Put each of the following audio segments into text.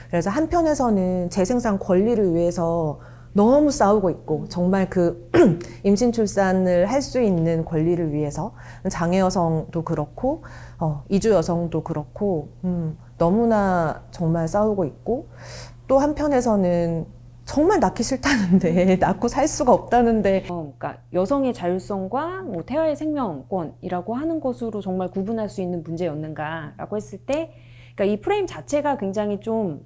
그래서 한편에서는 재생산 권리를 위해서 너무 싸우고 있고, 정말 그 임신 출산을 할 수 있는 권리를 위해서 장애 여성도 그렇고 이주 여성도 그렇고 너무나 정말 싸우고 있고, 또 한편에서는 정말 낳기 싫다는데 낳고 살 수가 없다는데 그러니까 여성의 자율성과 뭐 태아의 생명권이라고 하는 것으로 정말 구분할 수 있는 문제였는가라고 했을 때, 그러니까 이 프레임 자체가 굉장히 좀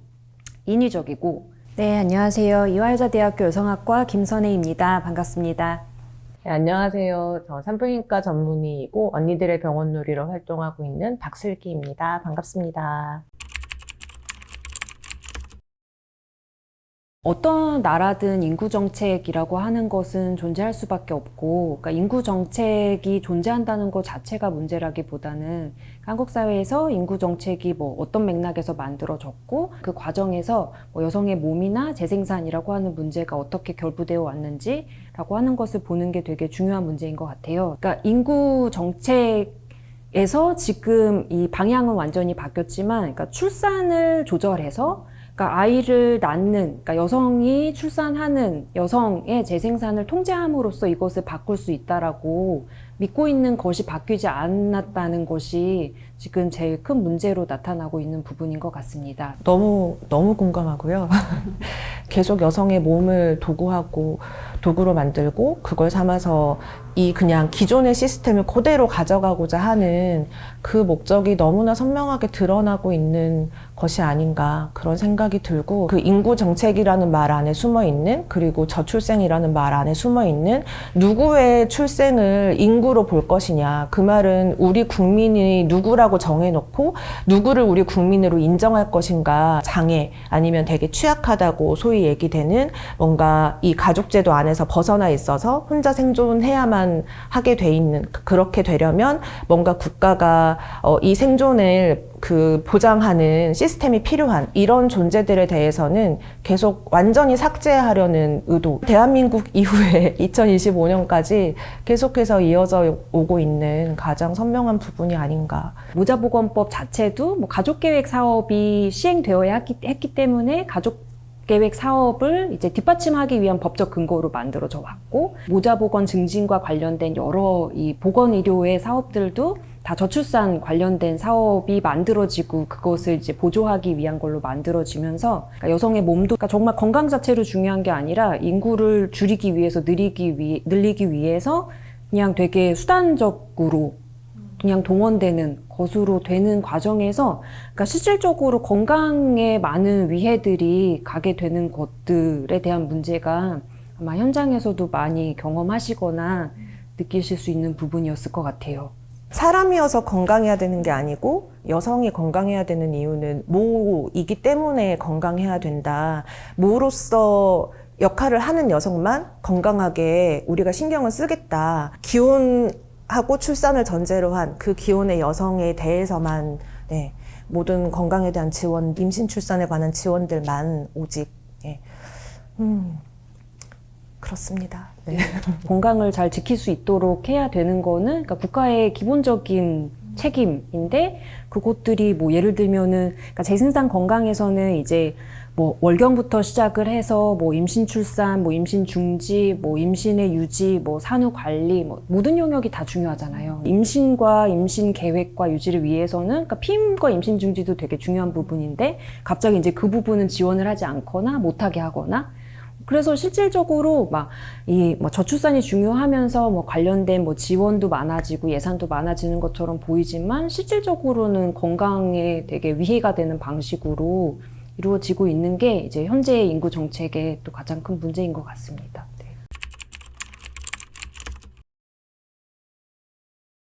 인위적이고. 네, 안녕하세요. 이화여자대학교 여성학과 김선혜입니다. 반갑습니다. 네, 안녕하세요. 저 산부인과 전문의이고 언니들의 병원놀이로 활동하고 있는 박슬기입니다. 반갑습니다. 어떤 나라든 인구정책이라고 하는 것은 존재할 수밖에 없고, 그러니까 인구정책이 존재한다는 것 자체가 문제라기보다는 한국 사회에서 인구정책이 뭐 어떤 맥락에서 만들어졌고, 그 과정에서 뭐 여성의 몸이나 재생산이라고 하는 문제가 어떻게 결부되어 왔는지라고 하는 것을 보는 게 되게 중요한 문제인 것 같아요. 그러니까 인구정책에서 지금 이 방향은 완전히 바뀌었지만, 그러니까 출산을 조절해서, 그러니까 아이를 낳는, 그러니까 여성이 출산하는 여성의 재생산을 통제함으로써 이것을 바꿀 수 있다라고 믿고 있는 것이 바뀌지 않았다는 것이 지금 제일 큰 문제로 나타나고 있는 부분인 것 같습니다. 너무 공감하고요. 계속 여성의 몸을 도구로 만들고 그걸 삼아서 이 그냥 기존의 시스템을 그대로 가져가고자 하는 그 목적이 너무나 선명하게 드러나고 있는 것이 아닌가, 그런 생각이 들고, 그 인구 정책이라는 말 안에 숨어 있는, 그리고 저출생이라는 말 안에 숨어 있는 누구의 출생을 인구로 볼 것이냐, 그 말은 우리 국민이 누구라고 정해놓고 누구를 우리 국민으로 인정할 것인가, 장애 아니면 되게 취약하다고 소위 얘기되는 뭔가 이 가족제도 안에서 벗어나 있어서 혼자 생존해야만 하게 돼 있는, 그렇게 되려면 뭔가 국가가 이 생존을 그 보장하는 시스템이 필요한 이런 존재들에 대해서는 계속 완전히 삭제하려는 의도, 대한민국 이후에 2025년까지 계속해서 이어져 오고 있는 가장 선명한 부분이 아닌가. 모자보건법 자체도 뭐 가족계획 사업이 시행되어야 했기 때문에 가족계획 사업을 이제 뒷받침하기 위한 법적 근거로 만들어져 왔고, 모자보건 증진과 관련된 여러 이 보건의료의 사업들도 다 저출산 관련된 사업이 만들어지고 그것을 이제 보조하기 위한 걸로 만들어지면서, 그러니까 여성의 몸도, 그러니까 정말 건강 자체로 중요한 게 아니라 인구를 줄이기 위해서 늘리기 위해서 그냥 되게 수단적으로 그냥 동원되는 것으로 되는 과정에서, 그러니까 실질적으로 건강에 많은 위해들이 가게 되는 것들에 대한 문제가 아마 현장에서도 많이 경험하시거나 느끼실 수 있는 부분이었을 것 같아요. 사람이어서 건강해야 되는 게 아니고 여성이 건강해야 되는 이유는 모이기 때문에 건강해야 된다. 모로서 역할을 하는 여성만 건강하게 우리가 신경을 쓰겠다. 기혼하고 출산을 전제로 한 그 기혼의 여성에 대해서만 모든 건강에 대한 지원, 임신 출산에 관한 지원들만 오직 그렇습니다. 네. 건강을 잘 지킬 수 있도록 해야 되는 거는, 그러니까 국가의 기본적인 책임인데, 그것들이 뭐 예를 들면은, 그러니까 재생산 건강에서는 이제 뭐 월경부터 시작을 해서 뭐 임신 출산, 뭐 임신 중지, 뭐 임신의 유지, 뭐 산후 관리, 뭐 모든 영역이 다 중요하잖아요. 임신과 임신 계획과 유지를 위해서는, 그러니까 피임과 임신 중지도 되게 중요한 부분인데, 갑자기 이제 그 부분은 지원을 하지 않거나 못하게 하거나, 그래서 실질적으로 뭐 저출산이 중요하면서 뭐 관련된 뭐 지원도 많아지고 예산도 많아지는 것처럼 보이지만, 실질적으로는 건강에 되게 위해가 되는 방식으로 이루어지고 있는 게 이제 현재의 인구 정책의 또 가장 큰 문제인 것 같습니다. 네.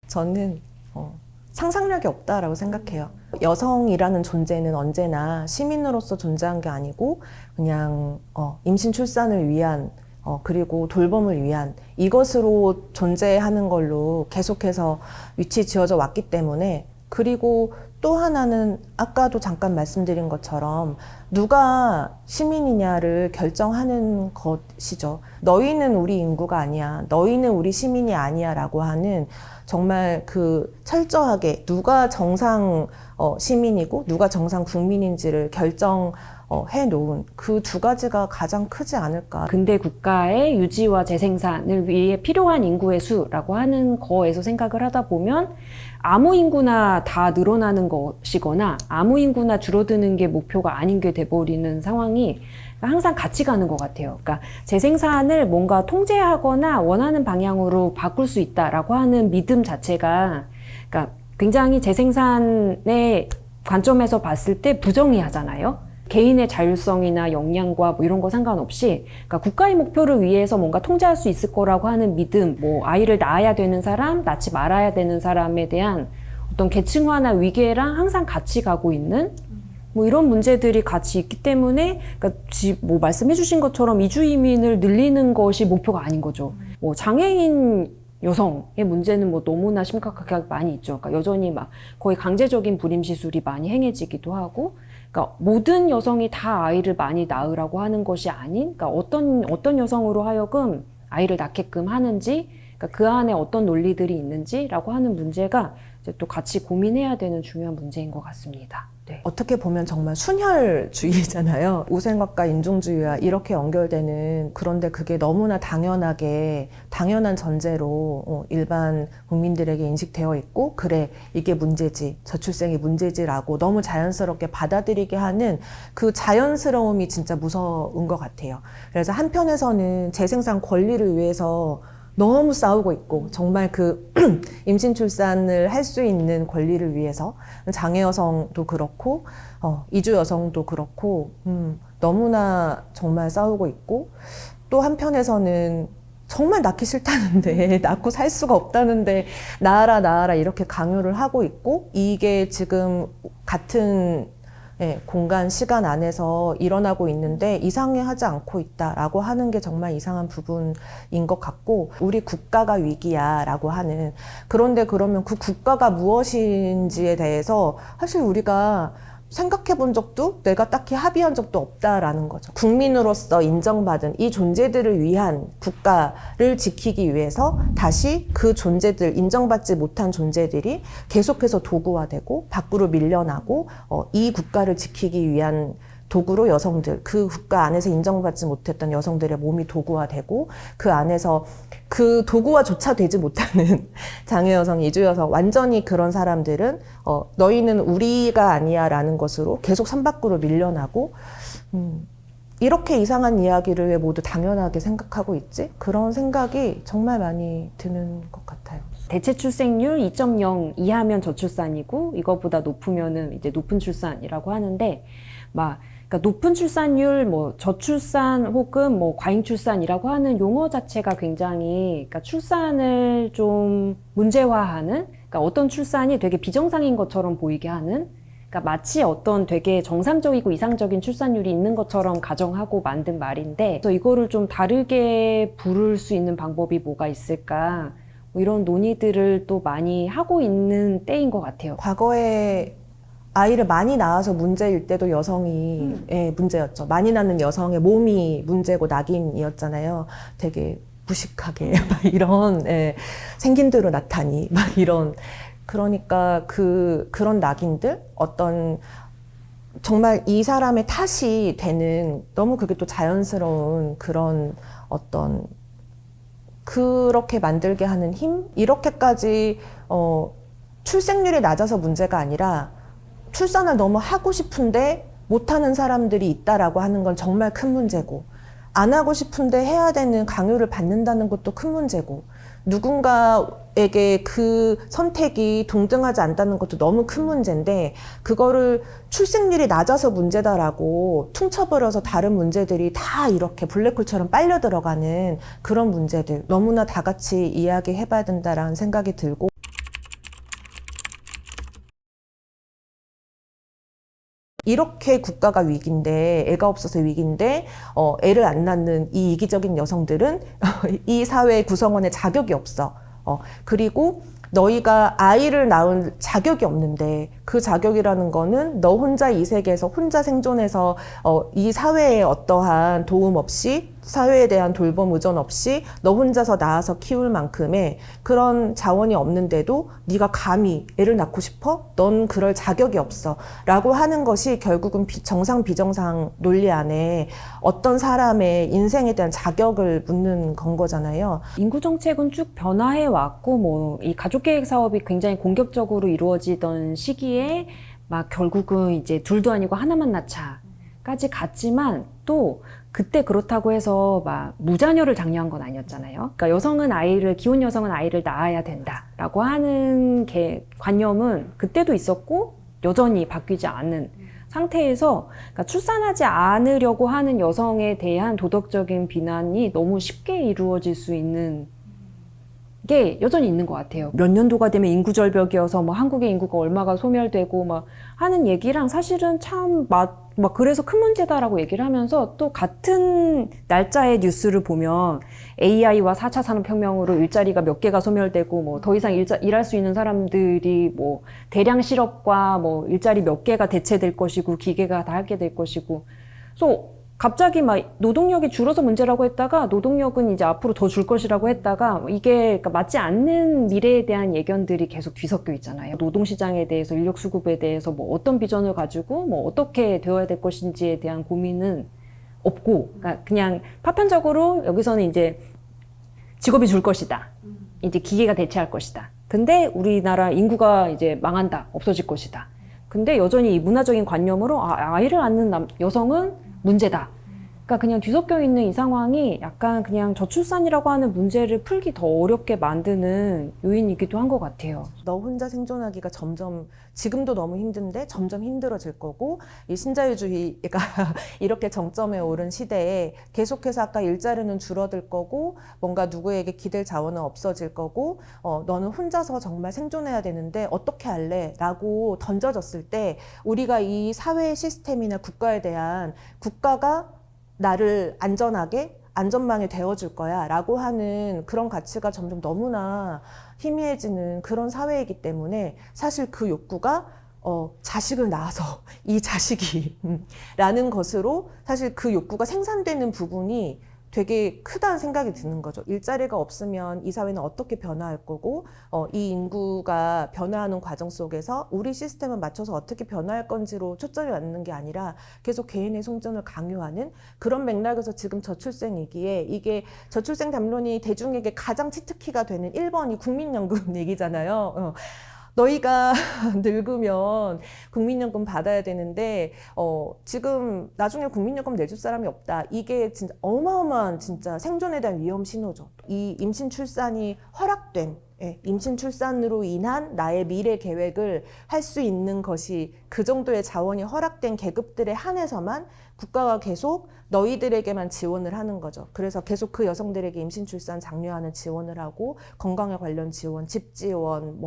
저는 상상력이 없다라고 생각해요. 여성이라는 존재는 언제나 시민으로서 존재한 게 아니고 그냥 임신 출산을 위한 그리고 돌봄을 위한 이것으로 존재하는 걸로 계속해서 위치 지어져 왔기 때문에, 그리고 또 하나는 아까도 잠깐 말씀드린 것처럼 누가 시민이냐를 결정하는 것이죠. 너희는 우리 인구가 아니야, 너희는 우리 시민이 아니야 라고 하는, 정말 그 철저하게 누가 정상 시민이고 누가 정상 국민인지를 해놓은 그 두 가지가 가장 크지 않을까. 근대 국가의 유지와 재생산을 위해 필요한 인구의 수라고 하는 거에서 생각을 하다 보면 아무 인구나 다 늘어나는 것이거나 아무 인구나 줄어드는 게 목표가 아닌 게 돼버리는 상황이 항상 같이 가는 것 같아요. 그러니까 재생산을 뭔가 통제하거나 원하는 방향으로 바꿀 수 있다라고 하는 믿음 자체가 그러니까 굉장히 재생산의 관점에서 봤을 때 부정의하잖아요. 개인의 자율성이나 역량과 뭐 이런 거 상관없이 그러니까 국가의 목표를 위해서 뭔가 통제할 수 있을 거라고 하는 믿음, 뭐 아이를 낳아야 되는 사람, 낳지 말아야 되는 사람에 대한 어떤 계층화나 위계랑 항상 같이 가고 있는 뭐 이런 문제들이 같이 있기 때문에 그러니까 뭐 말씀해 주신 것처럼 이주 이민을 늘리는 것이 목표가 아닌 거죠. 뭐 장애인 여성의 문제는 뭐 너무나 심각하게 많이 있죠. 그러니까 여전히 막 거의 강제적인 불임 시술이 많이 행해지기도 하고 그러니까 모든 여성이 다 아이를 많이 낳으라고 하는 것이 아닌, 그러니까 어떤 여성으로 하여금 아이를 낳게끔 하는지, 그러니까 그 안에 어떤 논리들이 있는지라고 하는 문제가 이제 또 같이 고민해야 되는 중요한 문제인 것 같습니다. 네. 어떻게 보면 정말 순혈주의잖아요. 우생각과 인종주의와 이렇게 연결되는, 그런데 그게 너무나 당연한 전제로 일반 국민들에게 인식되어 있고, 그래, 이게 문제지, 저출생이 문제지라고 너무 자연스럽게 받아들이게 하는 그 자연스러움이 진짜 무서운 것 같아요. 그래서 한편에서는 재생산 권리를 위해서 너무 싸우고 있고, 정말 그 임신 출산을 할 수 있는 권리를 위해서 장애 여성도 그렇고 이주 여성도 그렇고 너무나 정말 싸우고 있고, 또 한편에서는 정말 낳기 싫다는데 낳고 살 수가 없다는데 낳아라 이렇게 강요를 하고 있고, 이게 지금 같은 공간, 시간 안에서 일어나고 있는데 이상해하지 않고 있다라고 하는 게 정말 이상한 부분인 것 같고, 우리 국가가 위기야 라고 하는, 그런데 그러면 그 국가가 무엇인지에 대해서 사실 우리가 생각해 본 적도, 내가 딱히 합의한 적도 없다라는 거죠. 국민으로서 인정받은 이 존재들을 위한 국가를 지키기 위해서 다시 그 존재들, 인정받지 못한 존재들이 계속해서 도구화되고 밖으로 밀려나고, 이 국가를 지키기 위한 도구로 여성들, 그 국가 안에서 인정받지 못했던 여성들의 몸이 도구화되고, 그 안에서 그 도구화조차 되지 못하는 장애 여성, 이주 여성, 완전히 그런 사람들은 너희는 우리가 아니야 라는 것으로 계속 산 밖으로 밀려나고, 이렇게 이상한 이야기를 왜 모두 당연하게 생각하고 있지? 그런 생각이 정말 많이 드는 것 같아요. 대체 출생률 2.0 이하면 저출산이고 이거보다 높으면은 이제 높은 출산이라고 하는데, 그러니까 높은 출산율, 뭐 저출산 혹은 뭐 과잉 출산이라고 하는 용어 자체가 굉장히, 그러니까 출산을 좀 문제화하는, 그러니까 어떤 출산이 되게 비정상인 것처럼 보이게 하는, 그러니까 마치 어떤 되게 정상적이고 이상적인 출산율이 있는 것처럼 가정하고 만든 말인데, 그래서 이거를 좀 다르게 부를 수 있는 방법이 뭐가 있을까, 뭐 이런 논의들을 또 많이 하고 있는 때인 것 같아요. 과거에 아이를 많이 낳아서 문제일 때도 여성이 문제였죠. 많이 낳는 여성의 몸이 문제고 낙인이었잖아요. 되게 무식하게 막 이런 생긴 대로 나타니 막 이런, 그러니까 그런 낙인들, 어떤 정말 이 사람의 탓이 되는, 너무 그게 또 자연스러운 그런 어떤, 그렇게 만들게 하는 힘? 이렇게까지 출생률이 낮아서 문제가 아니라 출산을 너무 하고 싶은데 못하는 사람들이 있다라고 하는 건 정말 큰 문제고, 안 하고 싶은데 해야 되는 강요를 받는다는 것도 큰 문제고, 누군가에게 그 선택이 동등하지 않다는 것도 너무 큰 문제인데, 그거를 출생률이 낮아서 문제다라고 퉁쳐버려서 다른 문제들이 다 이렇게 블랙홀처럼 빨려 들어가는 그런 문제들, 너무나 다 같이 이야기해봐야 된다라는 생각이 들고, 이렇게 국가가 위기인데, 애가 없어서 위기인데 애를 안 낳는 이 이기적인 여성들은 이 사회 구성원의 자격이 없어. 그리고 너희가 아이를 낳을 자격이 없는데, 그 자격이라는 거는 너 혼자 이 세계에서 혼자 생존해서 이 사회에 어떠한 도움 없이 사회에 대한 돌봄 의존 없이 너 혼자서 낳아서 키울 만큼의 그런 자원이 없는데도 네가 감히 애를 낳고 싶어? 넌 그럴 자격이 없어 라고 하는 것이 결국은 정상 비정상 논리 안에 어떤 사람의 인생에 대한 자격을 묻는 건 거잖아요. 인구 정책은 쭉 변화해 왔고 뭐 이 가족 계획 사업이 굉장히 공격적으로 이루어지던 시기에 막 결국은 이제 둘도 아니고 하나만 낳자까지 갔지만 또 그때 그렇다고 해서 막 무자녀를 장려한 건 아니었잖아요. 그러니까 기혼 여성은 아이를 낳아야 된다라고 하는 관념은 그때도 있었고 여전히 바뀌지 않는 상태에서 그러니까 출산하지 않으려고 하는 여성에 대한 도덕적인 비난이 너무 쉽게 이루어질 수 있는 게 여전히 있는 것 같아요. 몇 년도가 되면 인구 절벽이어서 뭐 한국의 인구가 얼마가 소멸되고 막 하는 얘기랑 사실은 참 막 그래서 큰 문제다라고 얘기를 하면서 또 같은 날짜의 뉴스를 보면 AI와 4차 산업혁명으로 일자리가 몇 개가 소멸되고 뭐 더 이상 일할 수 있는 사람들이 뭐 대량 실업과 뭐 일자리 몇 개가 대체될 것이고 기계가 다 하게 될 것이고 그래서 갑자기 막 노동력이 줄어서 문제라고 했다가 노동력은 이제 앞으로 더 줄 것이라고 했다가 이게 그러니까 맞지 않는 미래에 대한 예견들이 계속 뒤섞여 있잖아요. 노동시장에 대해서 인력 수급에 대해서 뭐 어떤 비전을 가지고 뭐 어떻게 되어야 될 것인지에 대한 고민은 없고 그러니까 그냥 파편적으로 여기서는 이제 직업이 줄 것이다. 이제 기계가 대체할 것이다. 근데 우리나라 인구가 이제 망한다. 없어질 것이다. 근데 여전히 이 문화적인 관념으로 아이를 낳는 여성은 문제다. 그러니까 그냥 뒤섞여 있는 이 상황이 약간 그냥 저출산이라고 하는 문제를 풀기 더 어렵게 만드는 요인이기도 한 것 같아요. 너 혼자 생존하기가 점점 지금도 너무 힘든데 점점 힘들어질 거고 이 신자유주의가 이렇게 정점에 오른 시대에 계속해서 아까 일자리는 줄어들 거고 뭔가 누구에게 기댈 자원은 없어질 거고 너는 혼자서 정말 생존해야 되는데 어떻게 할래? 라고 던져졌을 때 우리가 이 사회 시스템이나 국가에 대한 국가가 나를 안전망이 되어줄 거야 라고 하는 그런 가치가 점점 너무나 희미해지는 그런 사회이기 때문에 사실 그 욕구가 자식을 낳아서 이 자식이 라는 것으로 사실 그 욕구가 생산되는 부분이 되게 크다는 생각이 드는 거죠. 일자리가 없으면 이 사회는 어떻게 변화할 거고 이 인구가 변화하는 과정 속에서 우리 시스템을 맞춰서 어떻게 변화할 건지로 초점이 맞는 게 아니라 계속 개인의 생존을 강요하는 그런 맥락에서 지금 저출생이기에 이게 저출생 담론이 대중에게 가장 치트키가 되는 1번이 국민연금 얘기잖아요. 너희가 늙으면 국민연금 받아야 되는데 지금 나중에 국민연금 내줄 사람이 없다. 이게 진짜 어마어마한 진짜 생존에 대한 위험 신호죠. 이 임신 출산이 허락된 임신 출산으로 인한 나의 미래 계획을 할 수 있는 것이 그 정도의 자원이 허락된 계급들에 한해서만 국가가 계속 너희들에게만 지원을 하는 거죠. 그래서 계속 그 여성들에게 임신 출산 장려하는 지원을 하고 건강에 관련 지원, 집 지원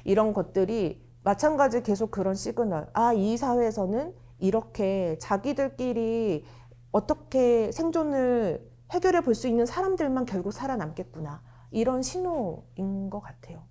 이런 것들이 마찬가지 계속 그런 시그널. 이 사회에서는 이렇게 자기들끼리 어떻게 생존을 해결해 볼 수 있는 사람들만 결국 살아남겠구나. 이런 신호인 것 같아요.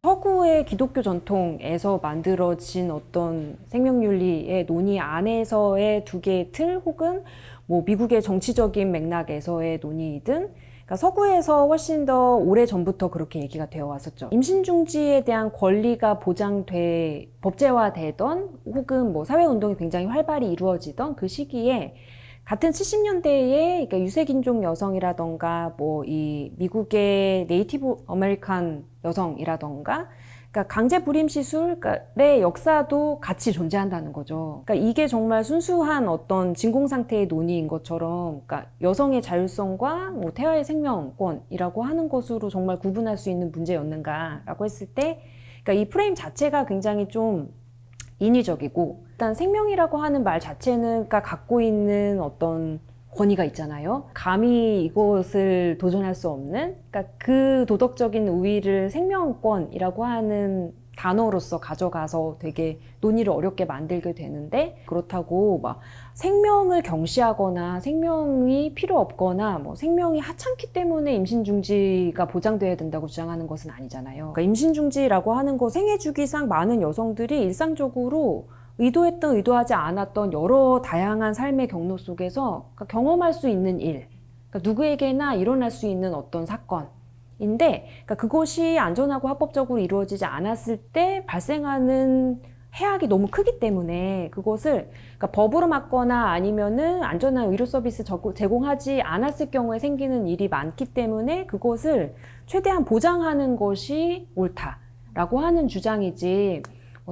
서구의 기독교 전통에서 만들어진 어떤 생명윤리의 논의 안에서의 두 개의 틀 혹은 뭐 미국의 정치적인 맥락에서의 논의이든 그러니까 서구에서 훨씬 더 오래 전부터 그렇게 얘기가 되어 왔었죠. 임신 중지에 대한 권리가 법제화되던 혹은 뭐 사회운동이 굉장히 활발히 이루어지던 그 시기에 같은 70년대에 그러니까 유색인종 여성이라던가 뭐 이 미국의 네이티브 아메리칸 여성이라던가 그러니까 강제 불임 시술의 역사도 같이 존재한다는 거죠. 그러니까 이게 정말 순수한 어떤 진공 상태의 논의인 것처럼 그러니까 여성의 자율성과 뭐 태아의 생명권이라고 하는 것으로 정말 구분할 수 있는 문제였는가라고 했을 때 그러니까 이 프레임 자체가 굉장히 좀 인위적이고 일단 생명이라고 하는 말 자체는 갖고 있는 어떤 권위가 있잖아요. 감히 이것을 도전할 수 없는 그러니까 그 도덕적인 우위를 생명권이라고 하는 단어로서 가져가서 되게 논의를 어렵게 만들게 되는데 그렇다고 막 생명을 경시하거나 생명이 필요 없거나 뭐 생명이 하찮기 때문에 임신 중지가 보장돼야 된다고 주장하는 것은 아니잖아요. 그러니까 임신 중지라고 하는 거 생애 주기상 많은 여성들이 일상적으로 의도했던 의도하지 않았던 여러 다양한 삶의 경로 속에서 그러니까 경험할 수 있는 일, 그러니까 누구에게나 일어날 수 있는 어떤 사건인데 그러니까 그것이 안전하고 합법적으로 이루어지지 않았을 때 발생하는 해악이 너무 크기 때문에 그것을 그러니까 법으로 막거나 아니면은 안전한 의료 서비스 제공하지 않았을 경우에 생기는 일이 많기 때문에 그것을 최대한 보장하는 것이 옳다라고 하는 주장이지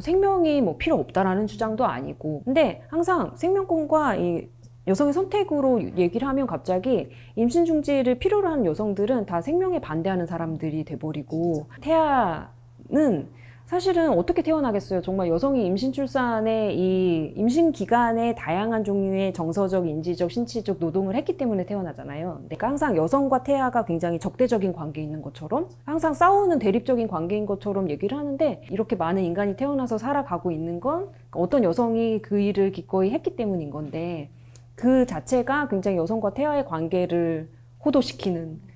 생명이 필요 없다라는 주장도 아니고. 근데 항상 생명권과 이 여성의 선택으로 얘기를 하면 갑자기 임신 중지를 필요로 하는 여성들은 다 생명에 반대하는 사람들이 돼버리고, 태아는 사실은 어떻게 태어나겠어요? 정말 여성이 임신 출산에 이 임신 기간에 다양한 종류의 정서적, 인지적, 신체적 노동을 했기 때문에 태어나잖아요. 그러니까 항상 여성과 태아가 굉장히 적대적인 관계에 있는 것처럼, 항상 싸우는 대립적인 관계인 것처럼 얘기를 하는데, 이렇게 많은 인간이 태어나서 살아가고 있는 건 어떤 여성이 그 일을 기꺼이 했기 때문인 건데, 그 자체가 굉장히 여성과 태아의 관계를 호도시키는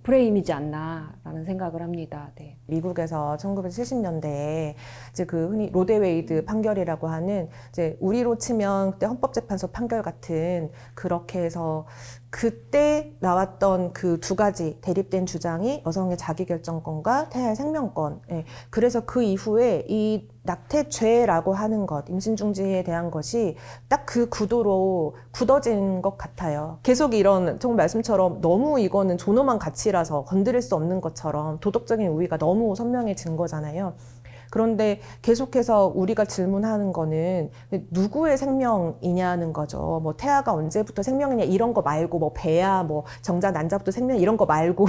프레임이지 않나라는 생각을 합니다. 네. 미국에서 1970년대에 이제 그 흔히 로데웨이드 판결이라고 하는 이제 우리로 치면 그때 헌법재판소 판결 같은, 그렇게 해서 그때 나왔던 그 두 가지 대립된 주장이 여성의 자기결정권과 태아의 생명권. 예. 그래서 그 이후에 이 낙태죄라고 하는 것, 임신 중지에 대한 것이 딱 그 구도로 굳어진 것 같아요. 계속 이런, 정말 말씀처럼 너무 이거는 존엄한 가치라서 건드릴 수 없는 것처럼 도덕적인 우위가 너무 선명해진 거잖아요. 그런데 계속해서 우리가 질문하는 거는 누구의 생명이냐는 거죠. 뭐 태아가 언제부터 생명이냐 이런 거 말고, 뭐 배야 뭐 정자 난자부터 생명 이런 거 말고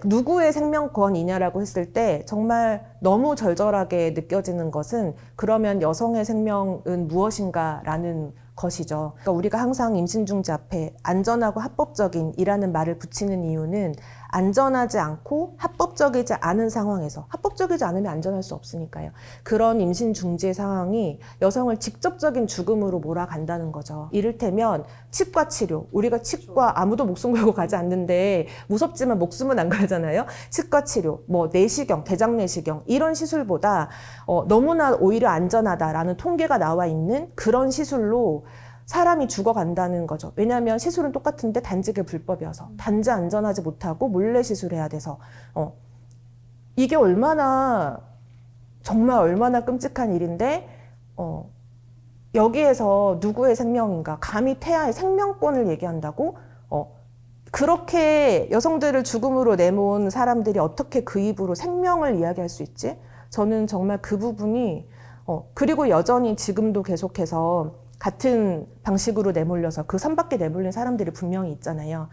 누구의 생명권이냐라고 했을 때 정말 너무 절절하게 느껴지는 것은, 그러면 여성의 생명은 무엇인가라는 것이죠. 그러니까 우리가 항상 임신 중지 앞에 안전하고 합법적인 이라는 말을 붙이는 이유는, 안전하지 않고 합법적이지 않은 상황에서, 합법적이지 않으면 안전할 수 없으니까요. 그런 임신 중지의 상황이 여성을 직접적인 죽음으로 몰아간다는 거죠. 이를테면 치과 치료. 우리가 치과 아무도 목숨 걸고 가지 않는데 무섭지만 목숨은 안 걸잖아요. 치과 치료, 뭐 내시경, 대장 내시경 이런 시술보다 너무나 오히려 안전하다라는 통계가 나와 있는 그런 시술로 사람이 죽어간다는 거죠. 왜냐하면 시술은 똑같은데 단지 그게 불법이어서, 단지 안전하지 못하고 몰래 시술해야 돼서, 이게 정말 얼마나 끔찍한 일인데, 여기에서 누구의 생명인가, 감히 태아의 생명권을 얘기한다고? 그렇게 여성들을 죽음으로 내모은 사람들이 어떻게 그 입으로 생명을 이야기할 수 있지? 저는 정말 그 부분이, 그리고 여전히 지금도 계속해서 같은 방식으로 내몰려서 그 선밖에 내몰린 사람들이 분명히 있잖아요.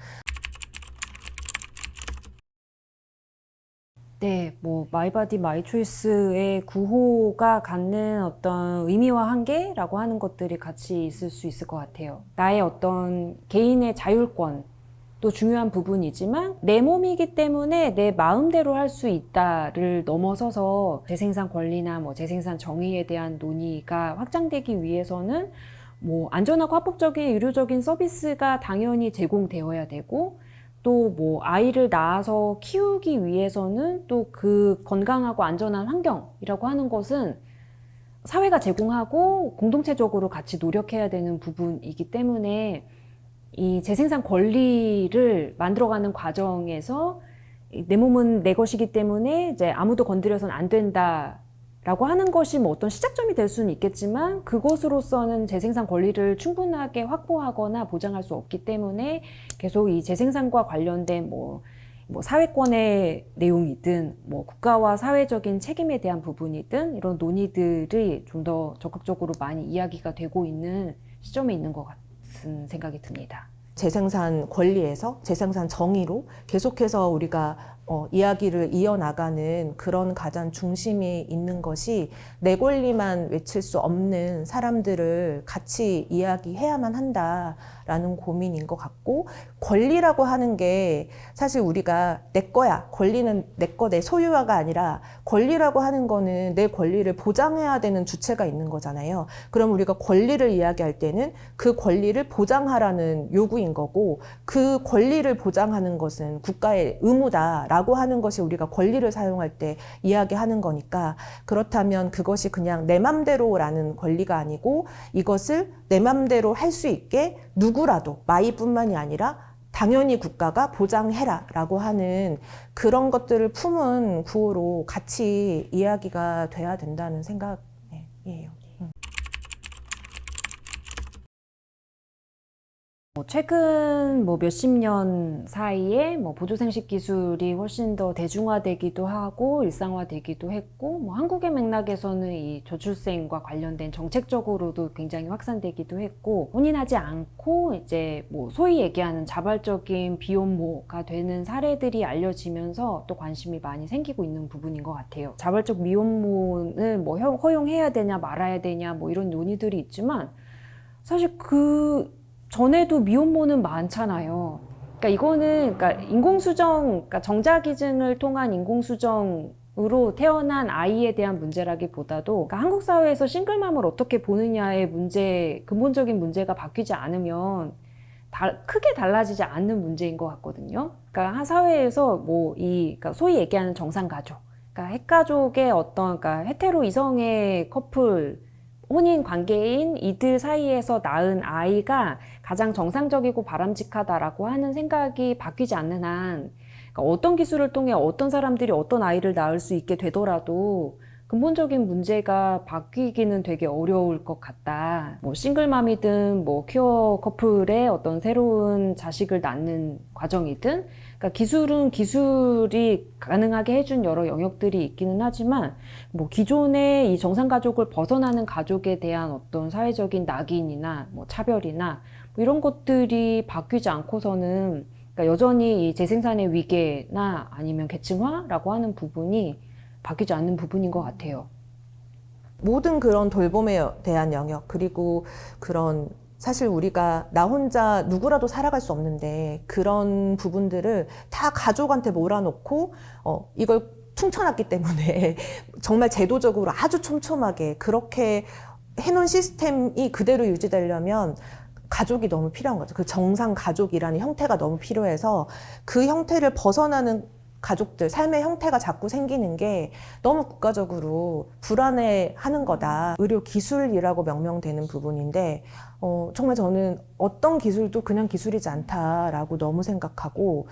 네, 마이 바디 마이 초이스의 구호가 갖는 어떤 의미와 한계라고 하는 것들이 같이 있을 수 있을 것 같아요. 나의 어떤 개인의 자율권도 중요한 부분이지만, 내 몸이기 때문에 내 마음대로 할 수 있다를 넘어서서 재생산 권리나 재생산 정의에 대한 논의가 확장되기 위해서는 안전하고 합법적인 의료적인 서비스가 당연히 제공되어야 되고, 또 아이를 낳아서 키우기 위해서는 또 그 건강하고 안전한 환경이라고 하는 것은 사회가 제공하고 공동체적으로 같이 노력해야 되는 부분이기 때문에, 이 재생산 권리를 만들어가는 과정에서 내 몸은 내 것이기 때문에 이제 아무도 건드려서는 안 된다라고 하는 것이 어떤 시작점이 될 수는 있겠지만, 그것으로서는 재생산 권리를 충분하게 확보하거나 보장할 수 없기 때문에 계속 이 재생산과 관련된 사회권의 내용이든 국가와 사회적인 책임에 대한 부분이든 이런 논의들이 좀 더 적극적으로 많이 이야기가 되고 있는 시점에 있는 것 같은 생각이 듭니다. 재생산 권리에서 재생산 정의로 계속해서 우리가 이야기를 이어나가는 그런 가장 중심이 있는 것이, 내 권리만 외칠 수 없는 사람들을 같이 이야기해야만 한다라는 고민인 것 같고, 권리라고 하는 게 사실 우리가 내 거야, 권리는 내 거, 내 소유화가 아니라, 권리라고 하는 거는 내 권리를 보장해야 되는 주체가 있는 거잖아요. 그럼 우리가 권리를 이야기할 때는 그 권리를 보장하라는 요구인 거고, 그 권리를 보장하는 것은 국가의 의무다 라고 하는 것이 우리가 권리를 사용할 때 이야기하는 거니까, 그렇다면 그것이 그냥 내 맘대로라는 권리가 아니고 이것을 내 맘대로 할 수 있게 누구라도, 마이뿐만이 아니라 당연히 국가가 보장해라 라고 하는 그런 것들을 품은 구호로 같이 이야기가 돼야 된다는 생각이에요. 최근 몇십 년 사이에 보조생식 기술이 훨씬 더 대중화되기도 하고 일상화되기도 했고, 한국의 맥락에서는 이 저출생과 관련된 정책적으로도 굉장히 확산되기도 했고, 혼인하지 않고 이제 소위 얘기하는 자발적인 비혼모가 되는 사례들이 알려지면서 또 관심이 많이 생기고 있는 부분인 것 같아요. 자발적 미혼모는 허용해야 되냐 말아야 되냐 이런 논의들이 있지만, 사실 그 전에도 미혼모는 많잖아요. 그러니까 이거는 인공수정, 그러니까 정자기증을 통한 인공수정으로 태어난 아이에 대한 문제라기보다도 한국 사회에서 싱글맘을 어떻게 보느냐의 문제, 근본적인 문제가 바뀌지 않으면 크게 달라지지 않는 문제인 것 같거든요. 그러니까 한 사회에서 그러니까 소위 얘기하는 정상가족, 그러니까 핵가족의 그러니까 헤테로 이성의 커플, 혼인 관계인 이들 사이에서 낳은 아이가 가장 정상적이고 바람직하다라고 하는 생각이 바뀌지 않는 한, 그러니까 어떤 기술을 통해 어떤 사람들이 어떤 아이를 낳을 수 있게 되더라도 근본적인 문제가 바뀌기는 되게 어려울 것 같다. 싱글맘이든 퀴어 커플의 어떤 새로운 자식을 낳는 과정이든, 그러니까 기술은 기술이 가능하게 해준 여러 영역들이 있기는 하지만, 기존의 이 정상가족을 벗어나는 가족에 대한 어떤 사회적인 낙인이나 차별이나 이런 것들이 바뀌지 않고서는, 그러니까 여전히 이 재생산의 위계나 아니면 계층화라고 하는 부분이 바뀌지 않는 부분인 것 같아요. 모든 그런 돌봄에 대한 영역, 그리고 그런 사실 우리가 나 혼자 누구라도 살아갈 수 없는데 그런 부분들을 다 가족한테 몰아놓고 이걸 퉁쳐놨기 때문에 정말 제도적으로 아주 촘촘하게 그렇게 해놓은 시스템이 그대로 유지되려면 가족이 너무 필요한 거죠. 그 정상 가족이라는 형태가 너무 필요해서 그 형태를 벗어나는 가족들, 삶의 형태가 자꾸 생기는 게 너무 국가적으로 불안해하는 거다. 의료 기술이라고 명명되는 부분인데 정말 저는 어떤 기술도 그냥 기술이지 않다라고 너무 생각하고,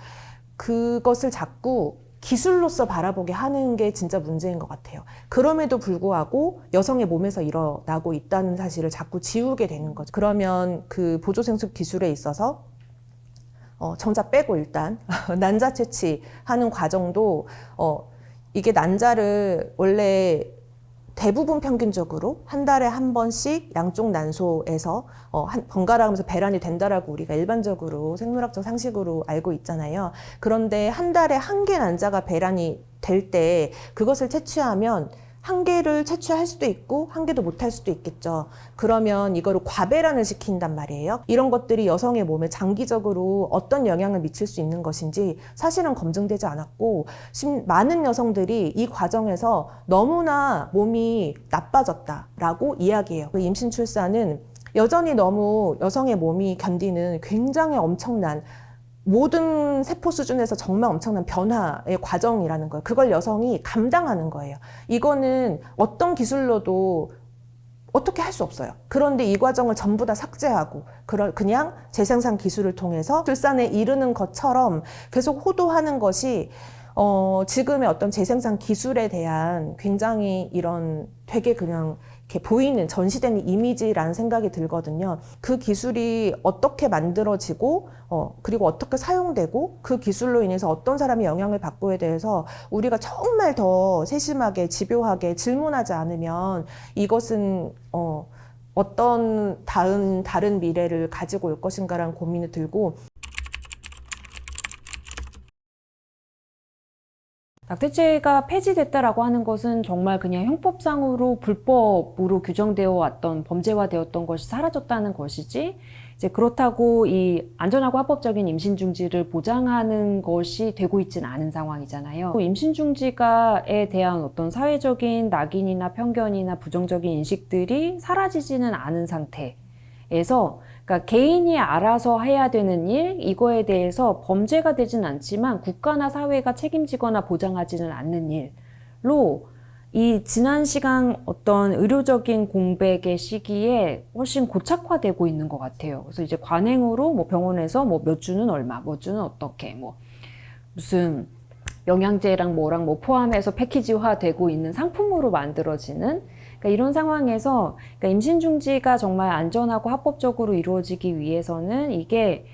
그것을 자꾸 기술로서 바라보게 하는 게 진짜 문제인 것 같아요. 그럼에도 불구하고 여성의 몸에서 일어나고 있다는 사실을 자꾸 지우게 되는 거죠. 그러면 그 보조생殖 기술에 있어서 정자 빼고 일단 난자 채취하는 과정도 이게 난자를 원래 대부분 평균적으로 한 달에 한 번씩 양쪽 난소에서 번갈아 가면서 배란이 된다라고 우리가 일반적으로 생물학적 상식으로 알고 있잖아요. 그런데 한 달에 한 개 난자가 배란이 될 때 그것을 채취하면 한 개를 채취할 수도 있고 한 개도 못할 수도 있겠죠. 그러면 이거를 과배란을 시킨단 말이에요. 이런 것들이 여성의 몸에 장기적으로 어떤 영향을 미칠 수 있는 것인지 사실은 검증되지 않았고, 많은 여성들이 이 과정에서 너무나 몸이 나빠졌다라고 이야기해요. 그 임신 출산은 여전히 너무 여성의 몸이 견디는 굉장히 엄청난, 모든 세포 수준에서 정말 엄청난 변화의 과정이라는 거예요. 그걸 여성이 감당하는 거예요. 이거는 어떤 기술로도 어떻게 할 수 없어요. 그런데 이 과정을 전부 다 삭제하고 그냥 재생산 기술을 통해서 출산에 이르는 것처럼 계속 호도하는 것이 지금의 어떤 재생산 기술에 대한 굉장히 이런 되게 그냥 이렇게 보이는 전시되는 이미지라는 생각이 들거든요. 그 기술이 어떻게 만들어지고 그리고 어떻게 사용되고 그 기술로 인해서 어떤 사람이 영향을 받고에 대해서 우리가 정말 더 세심하게 집요하게 질문하지 않으면 이것은 어떤 다른 미래를 가지고 올 것인가라는 고민이 들고, 낙태죄가 폐지됐다라고 하는 것은 정말 그냥 형법상으로 불법으로 규정되어 왔던, 범죄화되었던 것이 사라졌다는 것이지, 이제 그렇다고 이 안전하고 합법적인 임신 중지를 보장하는 것이 되고 있지는 않은 상황이잖아요. 임신 중지가에 대한 어떤 사회적인 낙인이나 편견이나 부정적인 인식들이 사라지지는 않은 상태. 에서 그러니까 개인이 알아서 해야 되는 일, 이거에 대해서 범죄가 되진 않지만 국가나 사회가 책임지거나 보장하지는 않는 일로 이 지난 시간 어떤 의료적인 공백의 시기에 훨씬 고착화되고 있는 것 같아요. 그래서 이제 관행으로 뭐 병원에서 뭐 몇 주는 얼마, 몇 주는 어떻게, 뭐 무슨 영양제랑 뭐랑 뭐 포함해서 패키지화 되고 있는 상품으로 만들어지는 그러니까 이런 상황에서 그러니까 임신 중지가 정말 안전하고 합법적으로 이루어지기 위해서는 이게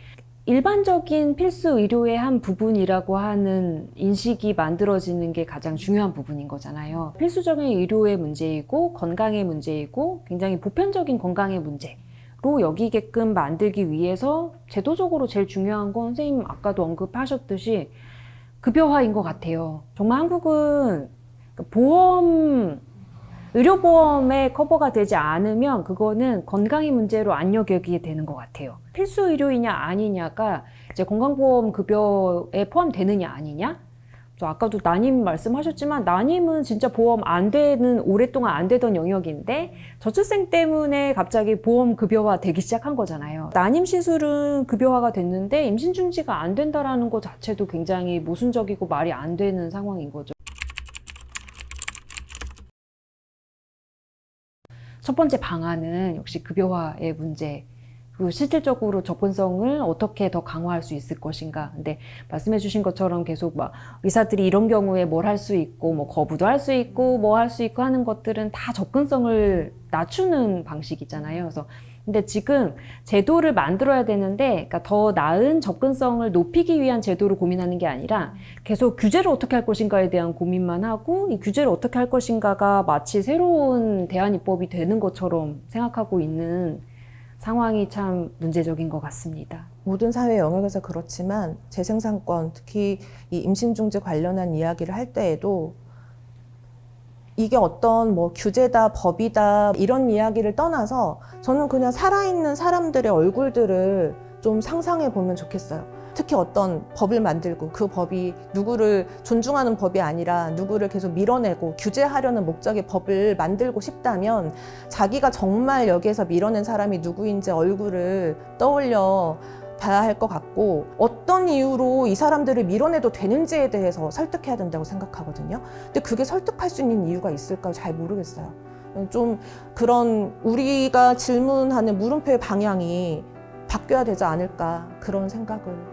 일반적인 필수 의료의 한 부분이라고 하는 인식이 만들어지는 게 가장 중요한 부분인 거잖아요. 필수적인 의료의 문제이고 건강의 문제이고 굉장히 보편적인 건강의 문제로 여기게끔 만들기 위해서 제도적으로 제일 중요한 건 선생님 아까도 언급하셨듯이 급여화인 것 같아요. 정말 한국은 의료보험에 커버가 되지 않으면 그거는 건강의 문제로 안 여기게 되는 것 같아요. 필수 의료이냐 아니냐가 이제 건강보험 급여에 포함되느냐 아니냐? 저 아까도 난임 말씀하셨지만 난임은 진짜 보험 안 되는 오랫동안 안 되던 영역인데 저출생 때문에 갑자기 보험 급여화 되기 시작한 거잖아요. 난임 시술은 급여화가 됐는데 임신 중지가 안 된다라는 것 자체도 굉장히 모순적이고 말이 안 되는 상황인 거죠. 첫 번째 방안은 역시 급여화의 문제, 그리고 실질적으로 접근성을 어떻게 더 강화할 수 있을 것인가. 근데 말씀해 주신 것처럼 계속 막 의사들이 이런 경우에 뭘 할 수 있고, 뭐 거부도 할 수 있고, 뭐 할 수 있고 하는 것들은 다 접근성을 낮추는 방식이잖아요. 그래서 근데 지금 제도를 만들어야 되는데, 그러니까 더 나은 접근성을 높이기 위한 제도를 고민하는 게 아니라 계속 규제를 어떻게 할 것인가에 대한 고민만 하고 이 규제를 어떻게 할 것인가가 마치 새로운 대안입법이 되는 것처럼 생각하고 있는 상황이 참 문제적인 것 같습니다. 모든 사회 영역에서 그렇지만 재생산권, 특히 이 임신 중지 관련한 이야기를 할 때에도 이게 어떤 뭐 규제다, 법이다 이런 이야기를 떠나서 저는 그냥 살아있는 사람들의 얼굴들을 좀 상상해 보면 좋겠어요. 특히 어떤 법을 만들고 그 법이 누구를 존중하는 법이 아니라 누구를 계속 밀어내고 규제하려는 목적의 법을 만들고 싶다면 자기가 정말 여기에서 밀어낸 사람이 누구인지 얼굴을 떠올려 봐야 할 것 같고 어떤 이유로 이 사람들을 밀어내도 되는지에 대해서 설득해야 된다고 생각하거든요. 근데 그게 설득할 수 있는 이유가 있을까요? 잘 모르겠어요. 좀 그런 우리가 질문하는 물음표의 방향이 바뀌어야 되지 않을까 그런 생각을